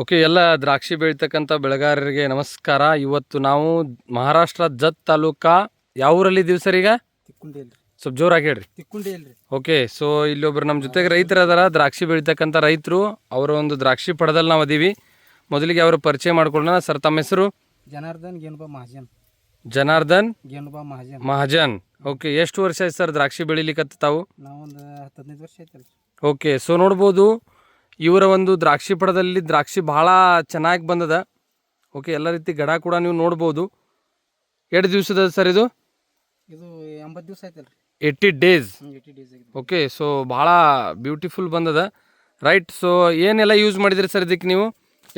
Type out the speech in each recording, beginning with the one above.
Okay, ಎಲ್ಲ ದ್ರಾಕ್ಷಿ ಬೆಳೀತಕ್ಕಂಥ ಬೆಳೆಗಾರರಿಗೆ ನಮಸ್ಕಾರ. ಇವತ್ತು ನಾವು ಮಹಾರಾಷ್ಟ್ರ ಜತ್ ತಾಲೂಕಾ ಯಾವ ಊರಲ್ಲಿ ಇದ್ದೀವಿ ಸರ್? ಈಗ ತಿಕ್ಕುಂಡಿ ಅಲ್ರಿ, ಸ್ವಲ್ಪ ಜೋರಾಗಿ ಹೇಳ್ರಿ. ತಿಕ್ಕುಂಡಿ ಅಲ್ರಿ. ಓಕೆ, ಸೊ ಇಲ್ಲೊಬ್ರು ನಮ್ಮ ಜೊತೆಗೆ ರೈತರು ಅದಾರ, ದ್ರಾಕ್ಷಿ ಬೆಳೀತಕ್ಕಂಥ ರೈತರು. ಅವರ ಒಂದು ದ್ರಾಕ್ಷಿ ಪಡದಲ್ಲಿ ನಾವು ಅದೀವಿ. ಮೊದಲಿಗೆ ಅವರು ಪರಿಚಯ ಮಾಡ್ಕೊಳ್ಳೋಣ. ಸರ್, ತಮ್ಮ ಹೆಸರು? ಜನಾರ್ದನ್ ಗೇನುಬಾ ಮಹಾಜನ್. ಜನಾರ್ದನ್ ಗೇನುಬಾ ಮಹಾಜನ್. ಮಹಾಜನ್. ಓಕೆ, ಎಷ್ಟು ವರ್ಷ ಆಯ್ತು ಸರ್ ದ್ರಾಕ್ಷಿ ಬೆಳಿಲಿಕ್ಕೆ ತಾವು? ನಾವೊಂದು 10-15 ವರ್ಷ ಆಯ್ತಲ್ರಿ. ಓಕೆ, ಸೊ ನೋಡ್ಬೋದು ಇವರ ಒಂದು ದ್ರಾಕ್ಷಿ ಪಡದಲ್ಲಿ ದ್ರಾಕ್ಷಿ ಭಾಳ ಚೆನ್ನಾಗಿ ಬಂದದ. ಓಕೆ, ಎಲ್ಲ ರೀತಿ ಗಡ ಕೂಡ ನೀವು ನೋಡ್ಬೋದು. ಎಷ್ಟು ದಿವಸದ ಸರ್ ಇದು? ಇದು 80 ದಿವಸ ಆಯ್ತಲ್ರಿ. 80 ಡೇಸ್. 80 ಡೇಸ್ ಆಗಿದೆ. ಓಕೆ, ಸೊ ಭಾಳ ಬ್ಯೂಟಿಫುಲ್ ಬಂದದ, ರೈಟ್. ಸೊ ಏನೆಲ್ಲ ಯೂಸ್ ಮಾಡಿದ್ರಿ ಸರ್ ಇದಕ್ಕೆ ನೀವು?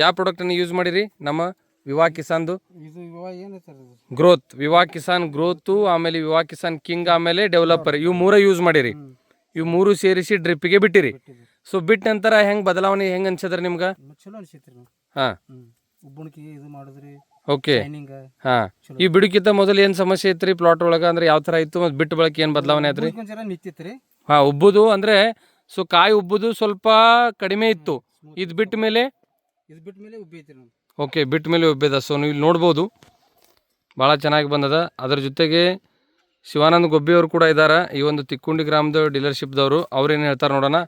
ಯಾವ ಪ್ರಾಡಕ್ಟನ್ನು ಯೂಸ್ ಮಾಡಿರಿ? ನಮ್ಮ ವಿವಾ ಕಿಸಾನ್ದು ಇದು ಇವಾಗ ಏನೈತೆ ಗ್ರೋತ್, ವಿವಾ ಕಿಸಾನ್ ಗ್ರೋತು, ಆಮೇಲೆ ವಿವಾ ಕಿಸಾನ್ ಕಿಂಗ್, ಆಮೇಲೆ ಡೆವಲಪರ್, ಇವು ಮೂರೇ ಯೂಸ್ ಮಾಡಿರಿ. ಇವು ಮೂರು ಸೇರಿಸಿ ಡ್ರಿಪ್ಪಿಗೆ ಬಿಟ್ಟಿರಿ. ಸೊ ಬಿಟ್ಟ ನಂತರ ಹೆಂಗೆ ಬದಲಾವಣೆ ಹೆಂಗೆ ಅನ್ಸದ್ರಿ ನಿಮ್ಗೆ? ಚಲೋ ಅನಿಸೈತ್ರಿ. ಹಾಂ, ಉಬ್ಬುಣಿಕೆ ಇದು ಮಾಡಿದ್ರಿ. ಓಕೆ. ಹಾಂ, ಈ ಬಿಡುಕಿಂತ ಮೊದಲು ಏನು ಸಮಸ್ಯೆ ಐತ್ರಿ ಪ್ಲಾಟ್ ಒಳಗೆ? ಅಂದ್ರೆ ಯಾವ ಥರ ಇತ್ತು ಮತ್ತು ಬಿಟ್ಟು ಬಳಕೆ ಏನು ಬದಲಾವಣೆ ಆಯ್ತು ರೀ? ನಿಂತಿತ್ರಿ. ಹಾಂ, ಉಬ್ಬುದು ಅಂದರೆ ಸೊ ಕಾಯಿ ಉಬ್ಬುದು ಸ್ವಲ್ಪ ಕಡಿಮೆ ಇತ್ತು. ಇದು ಬಿಟ್ಟ ಮೇಲೆ ಉಬ್ಬೈತ್ರಿ. ಓಕೆ, ಬಿಟ್ಟ ಮೇಲೆ ಉಬ್ಬಿದ. ಸೊ ನೀವು ಇಲ್ಲಿ ನೋಡ್ಬೋದು ಭಾಳ ಚೆನ್ನಾಗಿ ಬಂದದ. ಅದರ ಜೊತೆಗೆ ಶಿವಾನಂದ್ ಗೊಬ್ಬಿಯವರು ಕೂಡ ಇದ್ದಾರೆ, ಈ ಒಂದು ತಿಕ್ಕುಂಡಿ ಗ್ರಾಮದ ಡೀಲರ್ಶಿಪ್ದವರು. ಅವ್ರೇನು ಹೇಳ್ತಾರೆ ನೋಡೋಣ.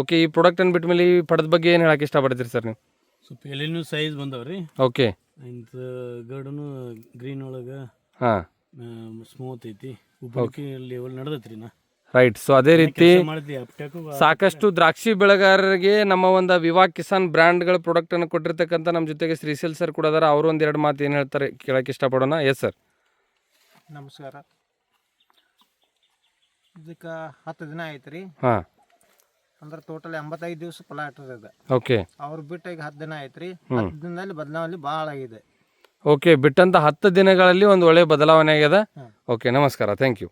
ಓಕೆ, ಈ ಪ್ರಾಡಕ್ಟನ್ನು ಬಿಟ್ಟ ಮೇಲೆ ಈ ಪಡದ ಬಗ್ಗೆ ಏನು ಹೇಳಕ್ಕೆ ಇಷ್ಟಪಡ್ತೀರಿ ಸರ್ ನೀವು? ಸ್ವಲ್ಪ ಎಲೆನೂ ಸೈಜ್ ಬಂದವ್ರಿ. ಓಕೆ, ಇಂಥ ಗರ್ಡನು ಗ್ರೀನ್ ಒಳಗೆ ಹಾಂ, ಸ್ಮೂತ್ ಐತಿ. ಉಬ್ಬಳಿಕೆ ಲೆವೆಲ್ ನಡೆದೈತ್ರಿ ನಾ. ರೈಟ್. ಸೊ ಅದೇ ರೀತಿ ಮಾಡಿದ್ವಿ ಅಪ್ಟ್ಯಾಕು. ಸಾಕಷ್ಟು ದ್ರಾಕ್ಷಿ ಬೆಳೆಗಾರರಿಗೆ ನಮ್ಮ ಒಂದು ವಿವಾ ಕಿಸಾನ್ ಬ್ರ್ಯಾಂಡ್ಗಳ ಪ್ರಾಡಕ್ಟನ್ನು ಕೊಟ್ಟಿರ್ತಕ್ಕಂಥ ನಮ್ಮ ಜೊತೆಗೆ ಶ್ರೀಶೈಲ್ ಸರ್ ಕೂಡ ಅದಾರ. ಅವರು ಒಂದೆರಡು ಮಾತು ಏನು ಹೇಳ್ತಾರೆ ಕೇಳಕ್ಕೆ ಇಷ್ಟಪಡೋಣ. ಎಸ್ ಸರ್, ನಮಸ್ಕಾರ. ಇದಕ್ಕೆ 10 ದಿನ ಆಯ್ತು ರೀ. ಹಾಂ, ಅಂದ್ರೆ ಟೋಟಲ್ 85 ದಿವಸ ಫಲ ಇಟ್ಟದ. ಓಕೆ. ಅವ್ರು ಬಿಟ್ಟು ಈಗ 10 ದಿನ ಆಯ್ತು ರೀ. 10 ದಿನದಲ್ಲಿ ಬದಲಾವಣೆ ಭಾಳ ಆಗಿದೆ. ಓಕೆ, ಬಿಟ್ಟಂತ 10 ದಿನಗಳಲ್ಲಿ ಒಂದು ಒಳ್ಳೆ ಬದಲಾವಣೆ ಆಗ್ಯದ. ಓಕೆ, ನಮಸ್ಕಾರ, ಥ್ಯಾಂಕ್ ಯು.